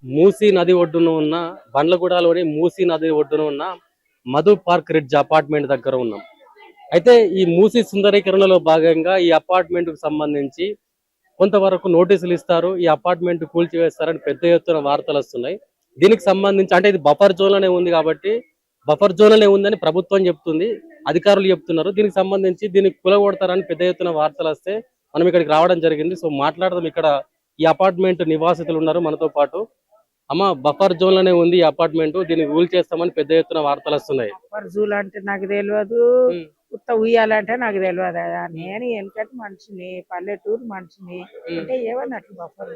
మూసీ నది ఒడ్డున ఉన్న బండ్లగూడలోని మూసీ నది ఒడ్డున ఉన్న మధు పార్క్ రిడ్జ్ అపార్ట్మెంట్ దగ్గర ఉన్నాం. అయితే ఈ మూసీ సుందరీకరణలో భాగంగా ఈ అపార్ట్మెంట్ కు సంబంధించి కొంతవరకు నోటీసులు ఇస్తారు, ఈ అపార్ట్మెంట్ కూల్చివేస్తారని పెద్ద ఎత్తున వార్తలు వస్తున్నాయి. దీనికి సంబంధించి అంటే ఇది బఫర్ జోన్ లోనే ఉంది కాబట్టి బఫర్ జోన్ లోనే ఉందని ప్రభుత్వం చెప్తుంది, అధికారులు చెప్తున్నారు. దీనికి సంబంధించి దీన్ని కూలగొడతారని పెద్ద ఎత్తున వార్తలు వస్తే మనం ఇక్కడికి రావడం జరిగింది. సో మాట్లాడదాం. ఇక్కడ ఈ అపార్ట్మెంట్ నివాసితులు ఉన్నారు మనతో పాటు. అమ్మ, బఫర్ జోన్ లోనే ఉంది ఈ అపార్ట్మెంట్, దీన్ని రూల్ చేస్తామని పెద్ద ఎత్తున వార్తలు వస్తున్నాయి. బఫర్ జూలు అంటే నాకు తెలియదు, ఉమ్, ఉత్త ఉయ్యాలంటే నాకు తెలియదు. నేను వెనకటి మనిషిని, పల్లెటూరు మనిషిని ఉమ్, అంటే ఏమన్నట్లు బఫర్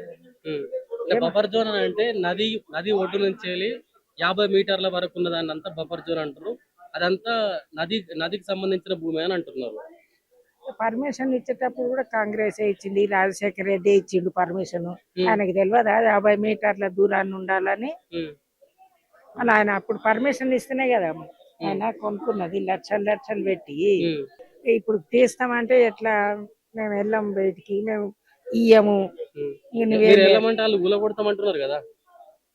ఉమ్. అంటే బఫర్ జోన్ అని అంటే నది నది ఒడ్డు నుంచి వెళ్ళి 50 మీటర్ల వరకు ఉన్న దాన్ని అంతా బఫర్ జోన్ అంటారు. అదంతా నదికి సంబంధించిన భూమి అని అంటున్నారు. పర్మిషన్ ఇచ్చేటప్పుడు కూడా కాంగ్రెస్ ఇచ్చింది, రాజశేఖర రెడ్డి ఇచ్చిండు పర్మిషన్. ఉమ్, ఆయనకు తెలియదా 50 మీటర్ల దూరాన్ని ఉండాలని? ఉమ్, అలా ఆయన అప్పుడు పర్మిషన్ ఇస్తేనే కదా ఆయన కొనుక్కున్నది, లక్షలు లక్షలు పెట్టి. ఉమ్, ఇప్పుడు తీస్తామంటే ఎట్లా? మేము వెళ్ళాం బయటికి, మేము ఇయ్యము. ఉమ్. ఇక మీరు నువ్వేం వెళ్ళమంటే వాళ్ళు గులగొడతామంటున్నారు కదా.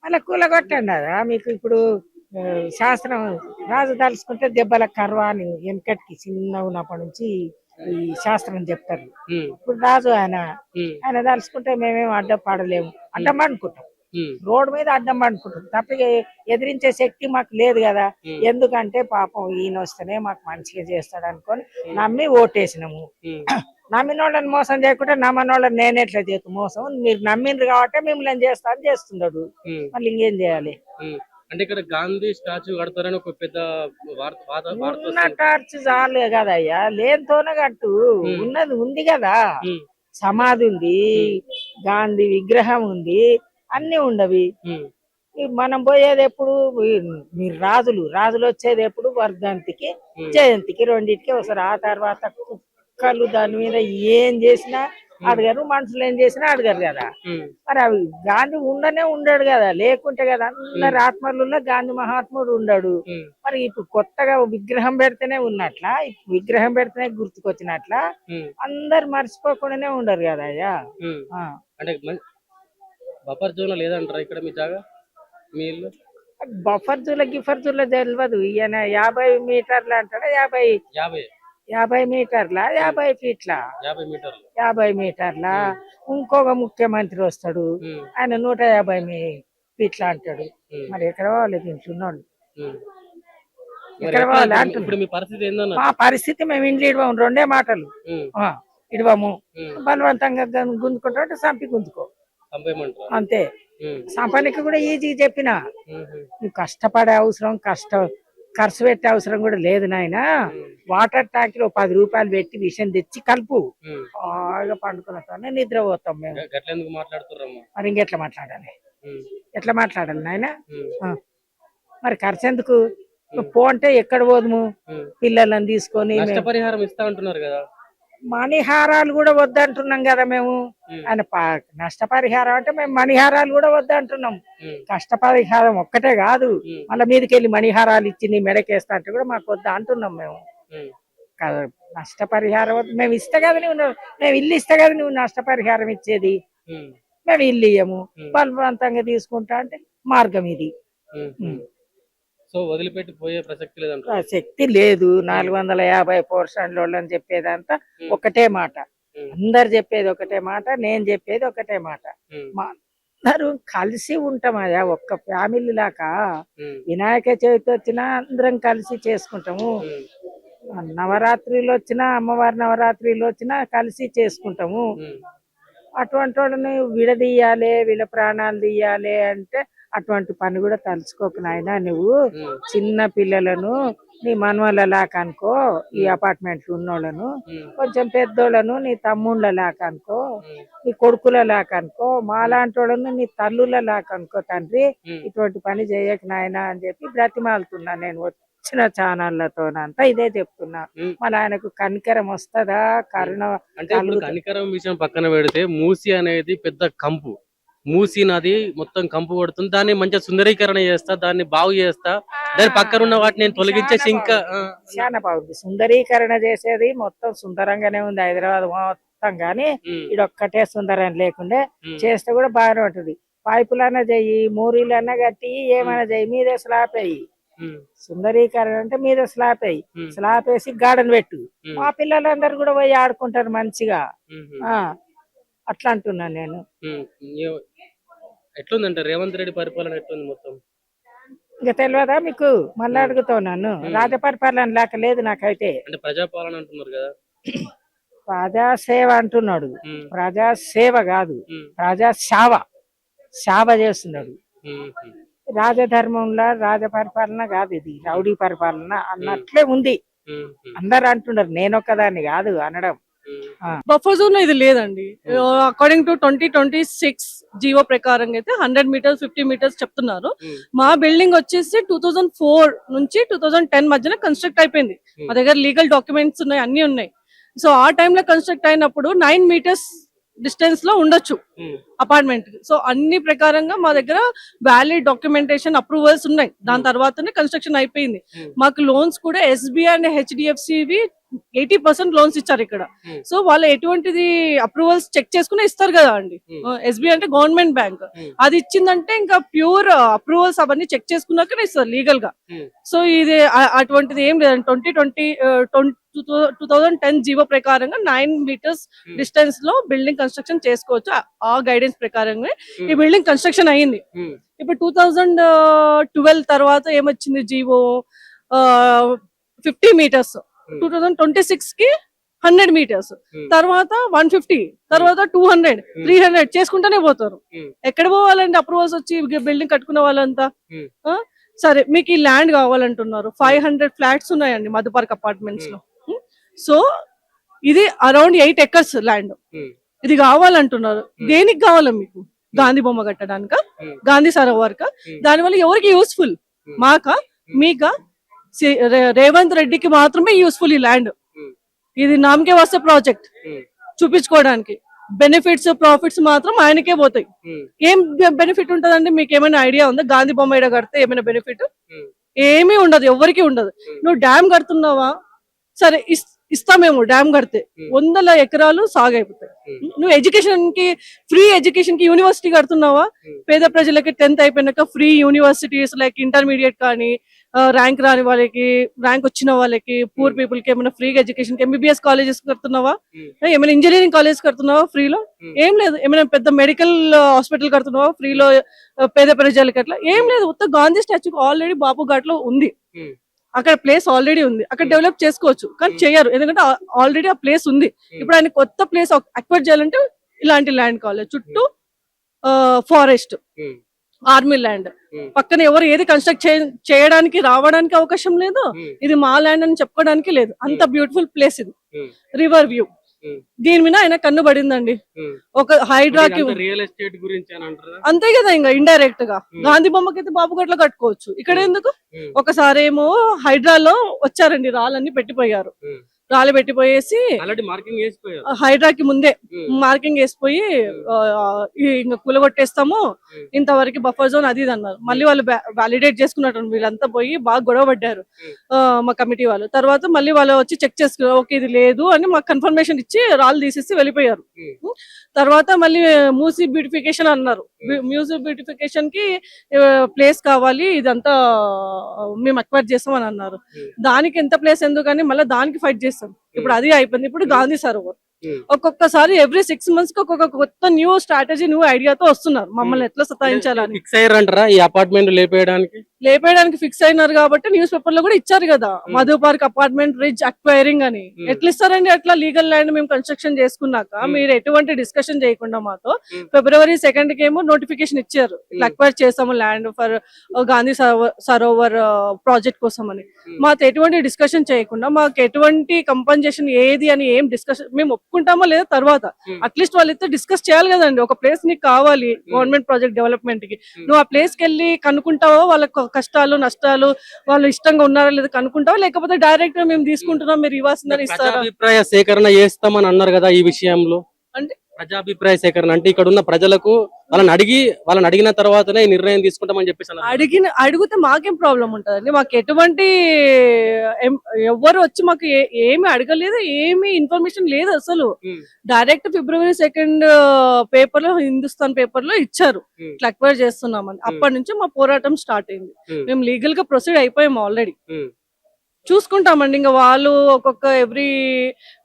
మళ్ళీ కూలగొట్టండి కదా. మీకు ఇప్పుడు శాస్త్రం రాజు తలుచుకుంటే దెబ్బల కర్వ అని వెనకటికి చిన్న ఉన్నప్పటి నుంచి ఈ శాస్త్రం చెప్తారు. ఉమ్, ఇప్పుడు రాజు ఆయన ఉమ్, ఆయన తలుచుకుంటే మేమేం అడ్డం పడలేము, అడ్డం అనుకుంటాం. ఉమ్, రోడ్డు మీద అడ్డం అనుకుంటాం తప్ప ఎదిరించే శక్తి మాకు లేదు కదా. ఉమ్, ఎందుకంటే పాపం ఈయన వస్తేనే మాకు మంచిగా చేస్తాడు అనుకొని నమ్మి ఓటేసినాము. ఉమ్, నమ్మిన వాళ్ళని మోసం చేయకుంటే నమ్మని వాళ్ళని నేనెట్లా చేతు మోసం? మీరు నమ్మిండ్రు కాబట్టి మిమ్మల్ని చేస్తా అని చేస్తున్నాడు. ఉమ్, మళ్ళీ ఇంకేం చేయాలి? ఉమ్. అంటే ఇక్కడ గాంధీ స్టాచ్యూ కడతారని ఒక పెద్ద వార్త ఉన్న వస్తుంది. టార్చ్ చాలు కదయ్యా, లేనితోనే కట్టు. ఉమ్, ఉన్నది ఉంది కదా, ఉమ్, సమాధి ఉంది, ఉమ్, గాంధీ విగ్రహం ఉంది, అన్ని ఉండవి. ఉమ్, మనం పోయేది ఎప్పుడు? మీరు రాజులు వచ్చేది ఎప్పుడు? వర్ధంతికి, ఉమ్, జయంతికి, రెండింటికి వస్తారు. ఆ తర్వాత కుక్కలు దాని మీద ఏం చేసినా అడగరు, మనుషులు ఏం చేసినా అడగరు కదా. ఉమ్, మరి అవి గాంధీ ఉండడు కదా, లేకుంటే కదా అందరు ఆత్మలలో గాంధీ మహాత్ముడు ఉండడు. ఉమ్, మరి ఇప్పుడు కొత్తగా విగ్రహం పెడితేనే ఉన్నట్లా, విగ్రహం పెడితేనే గుర్తుకొచ్చినట్లా ఉమ్, అందరు మర్చిపోకుండానే ఉండరు కదా అయ్యా. ఉమ్. ఆ. అంటే బఫర్ జోన్ లేదంటారా ఇక్కడ మీ జాగా, మీ ఇల్లు? బఫర్ జూల గిఫర్ జూల తెలియదు. ఈయన 50 మీటర్లు అంటాడా? 50 50 50 మీటర్ల, 50 ఫీట్ల, 50 మీటర్లు. 50 మీటర్ల. ఇంకొక ముఖ్యమంత్రి వస్తాడు, ఉమ్, ఆయన 150 ఫీట్ల అంటాడు. ఉమ్, మరి ఎక్కడ పోవాలి దీంట్లో ఉన్నోళ్ళు? ఉమ్. మరి ఎక్కడ ఎట్లా పోవాలి ఇప్పుడు అంటున్నా. ఇప్పుడు మీ పరిస్థితి ఏందన్న? మా పరిస్థితి మేము ఇంట్లో ఇడవము, రెండే మాటలు. ఉమ్, ఆ, ఇడవము. ఉమ్. బలవంతంగా గుంజుకుంటే చంపి గుంజుకో, చంపేయమంటారా? అంతే. ఉమ్, సంపానికి కూడా ఈజీ చెప్పిన, ఉమ్, నువ్వు కష్టపడే అవసరం, ఖర్చు పెట్టే అవసరం కూడా లేదు నాయన. ఉమ్, వాటర్ ట్యాంక్ లో 10 రూపాయలు పెట్టి విషయం తెచ్చి కలుపు, ఉమ్. బాగా పండుకున్న నిద్రపోతాం మేము. గట్లెందుకు మాట్లాడుతుర్రమ్మా? మరి ఇంకెట్లా మాట్లాడాలి? ఉమ్, ఎట్లా మాట్లాడాలి నాయన? ఉమ్, మరి ఖర్చు ఎందుకు? ఉమ్, పో అంటే ఎక్కడ పోదుము? ఉమ్. పిల్లలను తీసుకొని మేము నష్టపరిహారం ఇస్తా అంటున్నారు కదా. మణిహారాలు కూడా వద్దంటున్నాం కదా మేము. ఉమ్, ఆయన నష్టపరిహారం అంటే మేము మణిహారాలు కూడా వద్దంటున్నాం. ఉమ్, కష్టపరిహారం ఒక్కటే కాదు, ఉమ్, మళ్ళీ మీదకి వెళ్ళి మణిహారాలు ఇచ్చి నీ మెడకేస్తా అంటే కూడా మాకు వద్దా అంటున్నాం మేము. ఉమ్, కాదు, నష్టపరిహారం మేము ఇస్తే కదా మేము ఇల్లు ఇస్తే కదా నువ్వు నష్టపరిహారం ఇచ్చేది. ఉమ్, మేము ఇల్లు ఇయ్యము, ఉమ్, బలవంతంగా తీసుకుంటా అంటే మార్గం ఇది. ఉమ్, ఉమ్. సో వదిలిపెట్టి పోయే ప్రసక్తి లేదంటారు. ఆ శక్తి లేదు. 450% అని చెప్పేదంతా ఉమ్, ఒకటే మాట. ఉమ్, అందరు చెప్పేది ఒకటే మాట, నేను చెప్పేది ఒకటే మాట. ఉమ్, మా అందరూ కలిసి ఉంటాం అయ్యా, ఒక్క ఫ్యామిలీ లాగా. ఉమ్, వినాయక చవితి వచ్చినా అందరం కలిసి చేసుకుంటాము, ఉమ్, నవరాత్రిలు వచ్చినా, అమ్మవారి నవరాత్రిలు వచ్చినా కలిసి చేసుకుంటాము. ఉమ్, అటువంటి వాళ్ళని విడదీయాలి, వీళ్ళ ప్రాణాలు తీయాలి అంటే అటువంటి పని కూడా తలుచుకోకు నాయనా. నువ్వు ఉమ్, చిన్న పిల్లలను నీ మనవళ్ళలాక అనుకో, ఈ అపార్ట్మెంట్లు ఉన్నోళ్ళను, ఉమ్, కొంచెం పెద్దోళ్ళను నీ తమ్ముళ్ళలాక అనుకో, ఉమ్, నీ కొడుకులలాక అనుకో, మాలాంటి వాళ్ళను నీ తల్లులలాక అనుకో తండ్రి. ఉమ్, ఇటువంటి పని చేయకు నాయనా అని చెప్పి బ్రతిమాలుతున్నా నేను. వచ్చిన ఛానళ్లతోనంతా ఇదే చెప్తున్నా. ఉమ్. మన ఆయనకు కనికరం వస్తుందా, కరుణ అంటే ఇప్పుడు కలుగుతా? కనికరం విషయం పక్కన పెడితే మూసీ అనేది పెద్ద కంపు. మూసీ నది మొత్తం కంపు కొడుతుంది. దాన్ని మంచిగా సుందరీకరణ చేస్తా, దాన్ని బాగు చేస్తా, దాని పక్కన ఉన్న వాటిని నేను తొలగించేసి ఇంకా చాలా బాగుంది. సుందరీకరణ చేసేది మొత్తం సుందరంగానే ఉంది హైదరాబాద్ మొత్తం, గానీ ఉమ్, ఇడొక్కటే సుందరం లేకుండే. ఉమ్, చేస్తే కూడా బాగానే ఉంటది. పైపులన్నా చెయ్యి, మోరీలన్నా కట్టి, ఏమైనా చెయ్యి, మీద స్లాబ్ వేయి. సుందరీకరణ అంటే మీద స్లాబ్ వేయి, స్లాబ్ వేసి గార్డెన్ పెట్టు. మా పిల్లలందరూ కూడా పోయి ఆడుకుంటారు మంచిగా. ఆ అట్లా అంటున్నాను నేను. ఎట్లుందంటే రేవంత్ రెడ్డి పరిపాలన ఎట్లుంది మొత్తం? ఇంకా తెలియదా మీకు? మళ్ళీ అడుగుతావు నన్ను. రాజపరిపాలన లేక లేదు నాకైతే. అంటే ప్రజాపాలన అంటున్నారు కదా. ప్రజాసేవ అంటున్నాడు. ఉమ్, ప్రజాసేవ కాదు, ఉమ్, ప్రజాసేవ. సేవ చేస్తున్నాడు. ఉమ్, రాజధర్మంలో రాజపరిపాలన కాదు, ఇది రౌడీ పరిపాలన అన్నట్లే ఉంది. ఉమ్, అందరు అంటున్నారు, నేనొక్కదాన్ని కాదు అనడం. ఉమ్, బఫర్ జోన్ లో ఇది లేదండి. అకార్డింగ్ టు 2026 జీవో ప్రకారంగా అయితే 100 మీటర్స్ 50 మీటర్స్ చెప్తున్నారు. ఉమ్, మా బిల్డింగ్ వచ్చేసి 2004 నుంచి 2010 మధ్యన కన్స్ట్రక్ట్ అయిపోయింది. మా దగ్గర లీగల్ డాక్యుమెంట్స్ ఉన్నాయి, అన్ని ఉన్నాయి. సో ఆ టైంలో కన్స్ట్రక్ట్ అయినప్పుడు 9 మీటర్స్ డిస్టెన్స్ లో ఉండొచ్చు ఉమ్, అపార్ట్మెంట్. సో అన్ని ప్రకారంగా మా దగ్గర వ్యాలిడ్ డాక్యుమెంటేషన్ అప్రూవల్స్ ఉన్నాయి. దాని తర్వాతనే కన్స్ట్రక్షన్ అయిపోయింది. మాకు లోన్స్ కూడా SBI అండ్ HDFCవి 80% లోన్స్ ఇచ్చారు ఇక్కడ. సో వాళ్ళు ఎటువంటిది అప్రూవల్స్ చెక్ చేసుకుని ఇస్తారు కదా అండి. SBI అంటే గవర్నమెంట్ బ్యాంక్, అది ఇచ్చిందంటే ఇంకా ప్యూర్ అప్రూవల్స్ అవన్నీ చెక్ చేసుకున్నాకనే ఇస్తారు లీగల్ గా. సో ఇది అటువంటిది ఏం లేదండి. 2010 జీవో ప్రకారంగా 9 మీటర్స్ డిస్టెన్స్ లో బిల్డింగ్ కన్స్ట్రక్షన్ చేసుకోవచ్చు. ఆ గైడెన్స్ ప్రకారంగా ఈ బిల్డింగ్ కన్స్ట్రక్షన్ అయ్యింది. ఇప్పుడు 2012 తర్వాత ఏమొచ్చింది జీవో 50 మీటర్స్, 2026 కి 100 మీటర్స్, తర్వాత 150, తర్వాత 200, 300 చేసుకుంటూనే పోతారు. ఎక్కడ పోవాలండి అప్రూవల్స్ వచ్చి బిల్డింగ్ కట్టుకున్న వాళ్ళంతా? సరే, మీకు ఈ ల్యాండ్ కావాలంటున్నారు. 500 ఫ్లాట్స్ ఉన్నాయండి మధు పార్క్ అపార్ట్మెంట్స్ లో. సో ఇది అరౌండ్ 8 acres ల్యాండ్. ఇది కావాలంటున్నారు. దేనికి కావాలా మీకు? గాంధీ బొమ్మ కట్టడానిక, గాంధీ సరోవర్ కా? దానివల్ల ఎవరికి యూస్ఫుల్? మాకా, మీకా? రేవంత్ రెడ్డికి మాత్రమే యూస్ఫుల్ ఈ ల్యాండ్. ఇది నామకే వస్తే ప్రాజెక్ట్ చూపించుకోవడానికి. బెనిఫిట్స్ ప్రాఫిట్స్ మాత్రం ఆయనకే పోతాయి. ఏం బెనిఫిట్ ఉంటదండి? మీకు ఏమైనా ఐడియా ఉందా? గాంధీ బొమ్మ ఈడ కడితే ఏమైనా బెనిఫిట్? ఏమీ ఉండదు, ఎవరికి ఉండదు. నువ్వు డ్యామ్ కడుతున్నావా? సరే, ఇస్తామేమో డ్యామ్ కడితే 100 ఎకరాలు సాగైపోతాయి. నువ్వు ఎడ్యుకేషన్ కి, ఫ్రీ ఎడ్యుకేషన్ కి యూనివర్సిటీ కడుతున్నావా? పేద ప్రజలకి 10th అయిపోయినాక ఫ్రీ యూనివర్సిటీస్ లైక్ ఇంటర్మీడియట్ కానీ, ర్యాంక్ రాని వాళ్ళకి, ర్యాంక్ వచ్చిన వాళ్ళకి, పూర్ పీపుల్ కి ఏమైనా ఫ్రీగా ఎడ్యుకేషన్ కి MBBS కాలేజెస్ కడుతున్నావా? ఏమైనా ఇంజనీరింగ్ కాలేజ్ కడుతున్నావా ఫ్రీలో? ఏం లేదు. ఏమైనా పెద్ద మెడికల్ హాస్పిటల్ కడుతున్నావా ఫ్రీలో పేద ప్రజలకి? అట్లా ఏం లేదు. ఉత్త గాంధీ స్టాచ్యూ ఆల్రెడీ బాపు ఘాట్ లో ఉంది. అక్కడ ప్లేస్ ఆల్రెడీ ఉంది, అక్కడ డెవలప్ చేసుకోవచ్చు. కానీ చేయరు, ఎందుకంటే ఆల్రెడీ ఆ ప్లేస్ ఉంది. ఇప్పుడు ఆయన కొత్త ప్లేస్ అక్వైర్ చేయాలంటే ఇలాంటి ల్యాండ్ కావాలి. చుట్టూ ఫారెస్ట్, ఆర్మీ ల్యాండ్, పక్కన ఎవరు ఏది కన్స్ట్రక్ట్ చేయడానికి రావడానికి అవకాశం లేదు. ఇది మా ల్యాండ్ అని చెప్పుకోవడానికి లేదు. అంత బ్యూటిఫుల్ ప్లేస్ ఇది. రివర్ వ్యూ, దీని మీద ఆయన కన్ను పడిందండి. ఒక హైడ్రాకి రియల్ ఎస్టేట్ గురించి అని అంటారా? అంతే కదా, ఇంకా ఇండైరెక్ట్ గా గాంధీ బొమ్మకైతే బాబు గట్ల కట్టుకోవచ్చు, ఇక్కడ ఎందుకు? ఒకసారి ఏమో హైడ్రాలో వచ్చారండి, రాళ్ళన్ని పెట్టిపోయారు. రాళ్ళు పెట్టిపోయేసి హైడ్రాకి ముందే మార్కింగ్ వేసిపోయి ఇంకా కూలగొట్టేస్తాము, ఇంతవరకు బఫర్ జోన్ అది ఇది అన్నారు. మళ్ళీ వాళ్ళు వాలిడేట్ చేసుకున్నట్టు వీళ్ళంతా పోయి బాగా గొడవ పడ్డారు మా కమిటీ వాళ్ళు. తర్వాత మళ్ళీ వాళ్ళు వచ్చి చెక్ చేసుకున్నారు, ఓకే ఇది లేదు అని మాకు కన్ఫర్మేషన్ ఇచ్చి రాళ్ళు తీసేసి వెళ్ళిపోయారు. తర్వాత మళ్ళీ మూసీ బ్యూటిఫికేషన్ అన్నారు. మ్యూజియం బ్యూటిఫికేషన్ కి ప్లేస్ కావాలి, ఇదంతా మేము అక్వైర్ చేస్తాం అని అన్నారు. దానికి ఎంత ప్లేస్ ఎందుకని మళ్ళీ దానికి ఫైట్ చేస్తాం. ఇప్పుడు అది అయిపోయింది. ఇప్పుడు గాంధీ సరోవర్ ఒక్కొక్కసారి ఎవ్రీ 6 months కి ఒక్కొక్క కొత్త న్యూ స్ట్రాటజీ, న్యూ ఐడియాతో వస్తున్నారు మమ్మల్ని ఎట్లా సతాయించాలని. ఫిక్స్ అయ్యారంటారా ఈ అపార్ట్మెంట్ లేపేయడానికి ఫిక్స్ అయినారు కాబట్టి న్యూస్ పేపర్ లో కూడా ఇచ్చారు కదా, Madhu park apartment rich acquiring అని. ఎట్లా ఇస్తారండి అట్లా? లీగల్ ల్యాండ్ మేము కన్స్ట్రక్షన్ చేసుకున్నాక మీరు ఎటువంటి డిస్కషన్ చేయకుండా మాతో February 2nd కి ఏమో నోటిఫికేషన్ ఇచ్చారు, ఇట్లా అక్వైర్ చేస్తాము land for Gandhi Sarovar project కోసం అని. మాతో ఎటువంటి డిస్కషన్ చేయకుండా, మాకు ఎటువంటి కంపన్సేషన్ ఏది అని ఏం డిస్కషన్, మేము ఒప్పుకుంటామో లేదా తర్వాత అట్లీస్ట్ వాళ్ళైతే డిస్కస్ చేయాలి కదండి. ఒక ప్లేస్ నీకు కావాలి గవర్నమెంట్ ప్రాజెక్ట్ డెవలప్మెంట్ కి, నువ్వు ఆ ప్లేస్ కి వెళ్ళి కనుక్కుంటావో వాళ్ళ కష్టాలు నష్టాలు, వాళ్ళు ఇష్టంగా ఉన్నారా లేదా కనుక్కుంటావా, లేకపోతే డైరెక్ట్ గా మేము తీసుకుంటున్నాం మీరు ఇవ్వాల్సిందని ఇస్తారా? అభిప్రాయ సేకరణ చేస్తామని అన్నారు కదా, ఈ విషయంలో అంటే ప్రజాభిప్రాయ సేకరణ అంటే ఇక్కడ ఉన్న ప్రజలకు వాళ్ళని అడిగిన తర్వాతనే ఈ నిర్ణయం తీసుకుంటామని చెప్పేసి అన్నారు. అడిగితే మాకేం ప్రాబ్లం ఉంటదండి? మాకు ఎటువంటి ఎవ్వరు వచ్చి మాకు ఏమి అడగలేదు, ఏమి ఇన్ఫర్మేషన్ లేదు అసలు. డైరెక్ట్ February 2 పేపర్ లో, హిందుస్థాన్ పేపర్ లో ఇచ్చారు ఇట్లా అక్వైర్ చేస్తున్నామని. అప్పటి నుంచి మా పోరాటం స్టార్ట్ అయింది. మేము లీగల్ గా ప్రొసీడ్ అయిపోయాము ఆల్రెడీ. చూసుకుంటామండి. ఇంకా వాళ్ళు ఒక్కొక్క ఎవ్రీ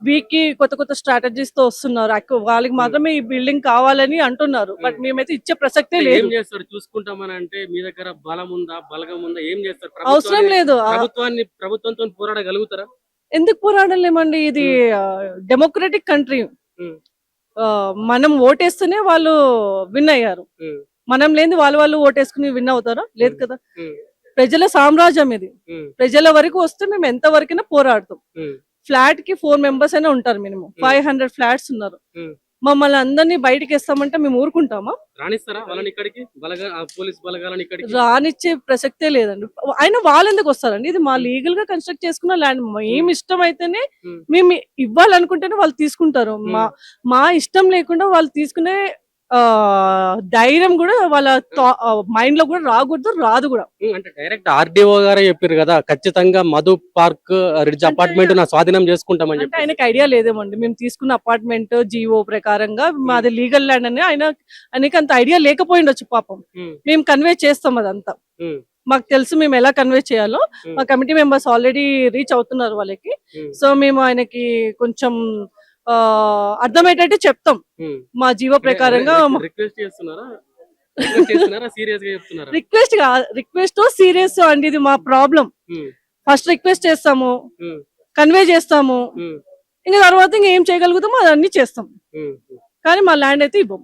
వీక్ కి కొత్త కొత్త స్ట్రాటజీస్ తో వస్తున్నారు. వాళ్ళకి మాత్రమే ఈ బిల్డింగ్ కావాలని అంటున్నారు. బట్ మేమైతే ఇచ్చే ప్రసక్తే లేదు. ఏం చేస్తారు చూసుకుంటామని అంటే? మీ దగ్గర బలం ఉందా, బలగం ఉందా? ఏం చేస్తారు? అవసరం లేదు. ప్రభుత్వంతో పోరాడగలుగుతారా? ఎందుకు పోరాడలేమండి? ఇది డెమోక్రటిక్ కంట్రీ. మనం ఓటేస్తేనే వాళ్ళు విన్ అయ్యారు. మనం లేని వాళ్ళు ఓటేసుకుని విన్ అవుతారా? లేదు కదా. ప్రజల సామ్రాజ్యం ఇది. ప్రజల వరకు వస్తే మేము ఎంత వరకైనా పోరాడతాం. ఫ్లాట్ కి 4 members అయినా ఉంటారు. మినిమం 500 ఫ్లాట్స్ ఉన్నారు. మమ్మల్ని అందరినీ బయటకి వేస్తామంటే మేము ఊరుకుంటామా? రానిస్తారా వాళ్ళని ఇక్కడికి? పోలీస్ బలగాలని ఇక్కడికి రానిచ్చే ప్రసక్తే లేదండి. అయినా వాళ్ళు ఎందుకు వస్తారండి? ఇది మా లీగల్ గా కన్స్ట్రక్ట్ చేసుకున్న ల్యాండ్. మేము ఇష్టం అయితేనే, మేము ఇవ్వాలనుకుంటేనే వాళ్ళు తీసుకుంటారు. మా ఇష్టం లేకుండా వాళ్ళు తీసుకునే ధైర్యం కూడా వాళ్ళ మైండ్ లో కూడా రాకూడదు, రాదు కూడా. అంటే డైరెక్ట్ ఆర్డీఓ గారే చెప్పారు కదా, ఖచ్చితంగా మధు పార్క్ రిడ్జ్ అపార్ట్మెంట్ నా స్వాధీనం చేసుకుంటామని చెప్పి. ఆయనకి ఐడియా లేదేమండి. మేము తీసుకున్న అపార్ట్మెంట్ జీవో ప్రకారంగా మాది లీగల్ ల్యాండ్ అని ఆయనకి అంత ఐడియా లేకపోయిండొచ్చు పాపం. మేము కన్వే చేస్తాం అదంతా. మాకు తెలుసు మేము ఎలా కన్వే చేయాలో. మా కమిటీ మెంబర్స్ ఆల్రెడీ రీచ్ అవుతున్నారు వాళ్ళకి. సో మేము ఆయనకి కొంచెం అర్థమయ్యేటట్టు చెప్తాం. మా జీవో ప్రకారంగా రిక్వెస్ట్ సీరియస్ అండి. ఇది మా ప్రాబ్లం. ఫస్ట్ రిక్వెస్ట్ చేస్తాము, కన్వే చేస్తాము, ఇంకా తర్వాత ఇంకా ఏం చేయగలుగుతామో అదన్నీ చేస్తాం. కానీ మా ల్యాండ్ అయితే ఇవ్వం.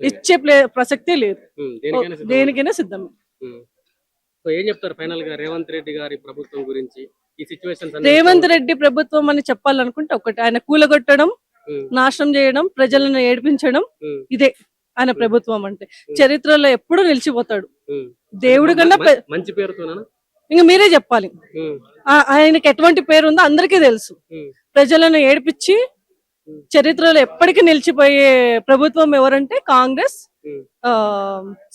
ఇచ్చే ప్రసక్తే లేదు. దేనికైనా సిద్ధమే. ఏం చెప్తారు ఫైనల్ గా రేవంత్ రెడ్డి గారి ప్రభుత్వం గురించి? రేవంత్ రెడ్డి ప్రభుత్వం అని చెప్పాలనుకుంటే ఒకటి, ఆయన కూలగొట్టడం, నాశనం చేయడం, ప్రజలను ఏడిపించడం, ఇదే ఆయన ప్రభుత్వం అంటే. చరిత్రలో ఎప్పుడు నిలిచిపోతాడు. దేవుడి కన్నా మంచి పేరుతో ఇంకా మీరే చెప్పాలి. ఆయనకి ఎటువంటి పేరు ఉందో అందరికీ తెలుసు. ప్రజలను ఏడిపించి చరిత్రలో ఎప్పటికీ నిలిచిపోయే ప్రభుత్వం ఎవరంటే కాంగ్రెస్,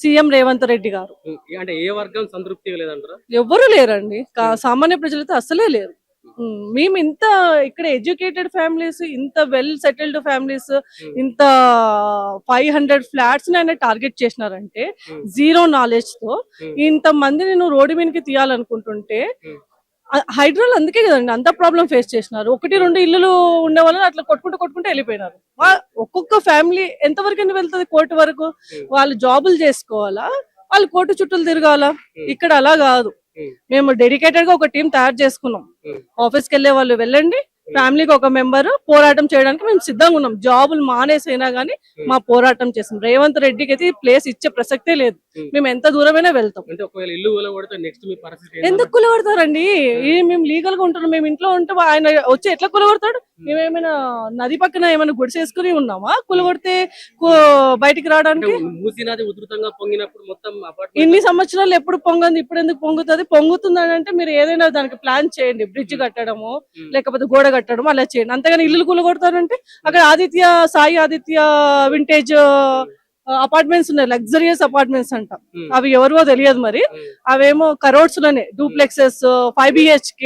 సీఎం రేవంత్ రెడ్డి గారు. అంటే ఏ వర్గం సంతృప్తిగా లేదంటారా? ఎవరు లేరండి. సామాన్య ప్రజలతో అసలే లేరు. మేము ఇంత ఇక్కడ ఎడ్యుకేటెడ్ ఫ్యామిలీస్, ఇంత వెల్ సెటిల్డ్ ఫ్యామిలీస్, ఇంత 500 ఫ్లాట్స్ ని ఆయన టార్గెట్ చేసినారంటే, జీరో నాలెడ్జ్ తో ఇంత మందిని నువ్వు రోడ్డు మీదకి తీయాలనుకుంటుంటే, హైడ్రాల్ అందుకే కదండి అంత ప్రాబ్లం ఫేస్ చేసినారు. 1-2 ఇల్లులు ఉండే వాళ్ళని అట్లా కొట్టుకుంటూ వెళ్ళిపోయినారు. ఒక్కొక్క ఫ్యామిలీ ఎంతవరకు వెళ్తుంది? కోర్టు వరకు. వాళ్ళు జాబులు చేసుకోవాలా, వాళ్ళు కోర్టు చుట్టూ తిరగాల. ఇక్కడ అలా కాదు. మేము డెడికేటెడ్ గా ఒక టీం తయారు చేసుకున్నాం. ఆఫీస్కి వెళ్లే వాళ్ళు వెళ్ళండి, ఫ్యామిలీకి ఒక మెంబర్, పోరాటం చేయడానికి మేము సిద్ధంగా ఉన్నాం. జాబులు మానేసైనా గానీ మా పోరాటం చేస్తాం. రేవంత్ రెడ్డికి అయితే ప్లేస్ ఇచ్చే ప్రసక్తే లేదు. మేము ఎంత దూరమైనా వెళ్తాం. ఎందుకు కూలగొడతారండి? మేము లీగల్ గా ఉంటున్నాం. మేము ఇంట్లో ఉంటే ఆయన వచ్చి ఎట్లా కూలగొడతాడు? మేమేమైనా నది పక్కన ఏమైనా గుడిసేసుకుని ఉన్నామా కూలగొడితే బయటికి రావడానికి? ఇన్ని సంవత్సరాలు ఎప్పుడు పొంగంది, ఇప్పుడు ఎందుకు పొంగుతుంది? పొంగుతుందని అంటే మీరు ఏదైనా దానికి ప్లాన్ చేయండి. బ్రిడ్జ్ కట్టడము, లేకపోతే గోడ కట్టడం, అలా చేయండి. అంతేగాని ఇల్లు కూలగొడతారంటే అక్కడ సాయి ఆదిత్య వింటేజ్ అపార్ట్మెంట్స్ ఉన్నాయి, లగ్జరియస్ అపార్ట్మెంట్స్ అంట. అవి ఎవరివో తెలియదు మరి. అవేమో కరోడ్స్ లోనే డూప్లెక్సెస్, 5 BHK,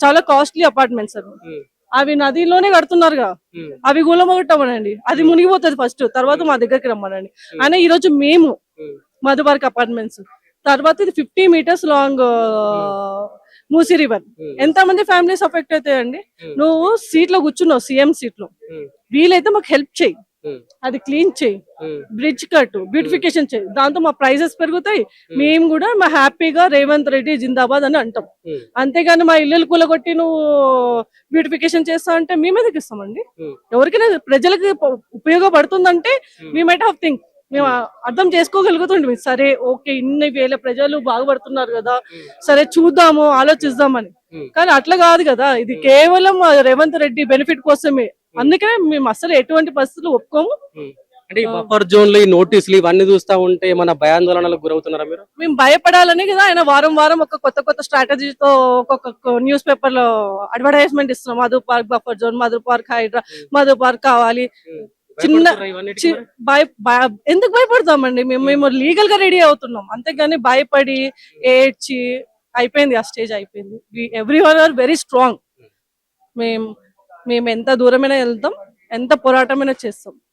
చాలా కాస్ట్లీ అపార్ట్మెంట్స్ అవి. అవి నదిలోనే కడుతున్నారుగా. అవి కూలగొట్టమనండి, అది మునిగిపోతుంది ఫస్ట్, తర్వాత మా దగ్గరికి రమ్మనండి. అయినా ఈ రోజు మేము మధు పార్క్ అపార్ట్మెంట్స్ తర్వాత ఇది 50 meters లాంగ్ మూసీ రివర్. ఎంత మంది ఫ్యామిలీస్ అఫెక్ట్ అవుతాయండి? నువ్వు సీట్ లో కూర్చున్నావు, సీఎం సీట్ లో, వీలైతే మాకు హెల్ప్ చేయి, అది క్లీన్ చేయి, బ్రిడ్జ్ కట్టు, బ్యూటిఫికేషన్ చేయి. దాంతో మా ప్రైజెస్ పెరుగుతాయి. మేము కూడా మా హ్యాపీగా రేవంత్ రెడ్డి జిందాబాద్ అని అంటాం. అంతేగాని మా ఇల్లు కూలగొట్టి నువ్వు బ్యూటిఫికేషన్ చేస్తా అంటే మేమేదకి ఇస్తామండి? ఎవరికైనా ప్రజలకి ఉపయోగపడుతుందంటే వీ మైట్ హావ్ థింక్, మేము అర్థం చేసుకోగలుగుతుండే. సరే ఓకే, ఇన్ని వేల ప్రజలు బాగుపడుతున్నారు కదా, సరే చూద్దాము, ఆలోచిద్దామని. కానీ అట్లా కాదు కదా. ఇది కేవలం రేవంత్ రెడ్డి బెనిఫిట్ కోసమే. అందుకనే మేము అసలు ఎటువంటి పరిస్థితులు ఒప్పుకోము. అంటే బఫర్ జోన్ లో ఈ నోటీసులు ఇవన్నీ చూస్తా ఉంటే మన భయాందోళనలకు గురవుతున్నారా మీరు? మేము భయపడాలని కదా ఆయన వారం ఒక కొత్త స్ట్రాటజీతో ఒక్కొక్క న్యూస్ పేపర్ లో అడ్వర్టైజ్మెంట్ ఇస్తున్నాం. Madhu park buffer zone, Madhu park Hydraa, Madhu park కావాలి. చిన్న భయపడుతుర్రా ఇవన్నిటికి మరి? ఎందుకు భయపడతామండి? మేము లీగల్ గా రెడీ అవుతున్నాం, అంతేగాని భయపడి ఏడ్చి అయిపోయింది, ఆ స్టేజ్ అయిపోయింది. Every one or very strong. మేము ఎంత దూరమైనా వెళ్తాం, ఎంత పోరాటమైనా చేస్తాం.